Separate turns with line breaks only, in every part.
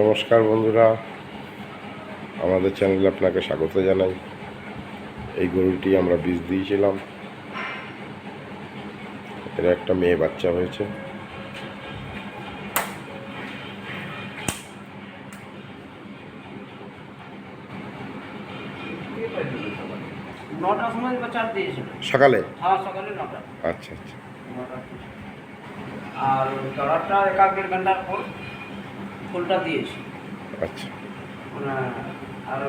নমস্কার বন্ধুরা, আমাদের চ্যানেলে আপনাকে স্বাগত জানাই। এই গরুটি আমরা বীজ দিয়েছিলাম, এর একটা মেয়ে বাচ্চা হয়েছে।
নটার সময় চাপ দিয়েছিল।
সকালে?
হ্যাঁ, সকালে 9টা।
আচ্ছা আচ্ছা।
আর জড়াটা 1-1.5 ঘন্টার পর ফুলটা দিয়েছি।
আচ্ছা
মানে আর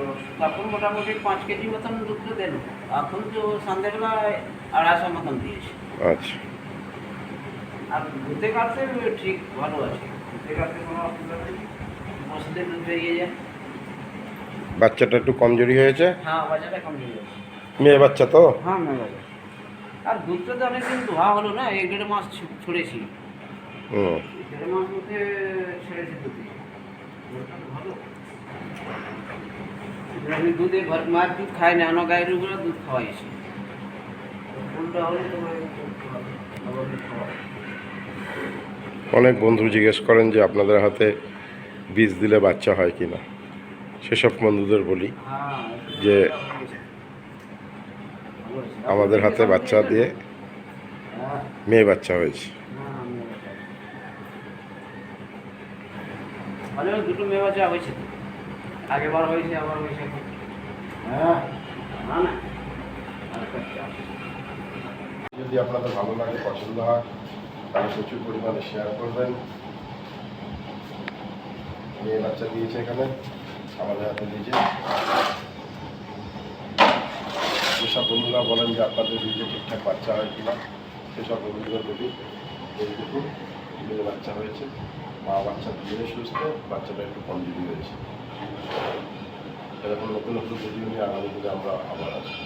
তখন মোটামুটি 5 কেজি মতন দুধ দেন। এখন তো সন্ধ্যেবেলায় 250 মতন দিয়েছি।
আচ্ছা।
আর দুধে কাটতে ঠিক ভালো আছে, দুধে কাটতে কোনো অসুবিধা নেই, বসতে দুধ বেরিয়ে যায়।
বাচ্চাটা একটু কমজোরি হয়েছে।
হ্যাঁ, বাচ্চাটা কমজোরি আছে।
মেয়ে বাচ্চা তো?
হ্যাঁ, মেয়ে বাচ্চা। আর দুধটা তো অনেকদিন ধোয়া হলো না, 1-1.5 মাস ছড়েছি।
হুম।
1.5 মাস মধ্যে ছেড়েছি দুধ। ভালো। আমি দুধে মার দুধ খাই না, অন্য গায়ের উপরে দুধ খাওয়াইছি। ফুলটা হলে তো
অনেক বন্ধু জিজ্ঞেস করেন যে আপনাদের হাতে বীজ দিলে বাচ্চা হয় কি না। সেসব বন্ধুদের বলি যে আমাদের হাতে বাচ্চা দিয়ে মেয়ে বাচ্চা হয়েছে।
দুটো মেয়ে বাচ্চা হয়েছে, আগেবার হয়েছে, আবার হয়েছে। হ্যাঁ, না না,
যদি আপনাদের ভালো লাগে, পছন্দ হয়, তাহলে প্রচুর পরিমাণে শেয়ার করবেন। মেয়ে বাচ্চা দিয়েছে এখানে আমাদের হাতে দিয়েছে। যেসব বন্ধুরা বলেন যে আপনাদের বীজে ঠিকঠাক বাচ্চা হয় কিনা, সেসব বন্ধুদের বলি এইটুকু মেয়ে বাচ্চা হয়েছে, মা বাচ্চা দুজনে সুস্থ, বাচ্চাটা একটু কমজোরি হয়েছে। এরকম নতুন নতুন ভিডিও নিয়ে আগামী দিনে আমরা আবার আসবো।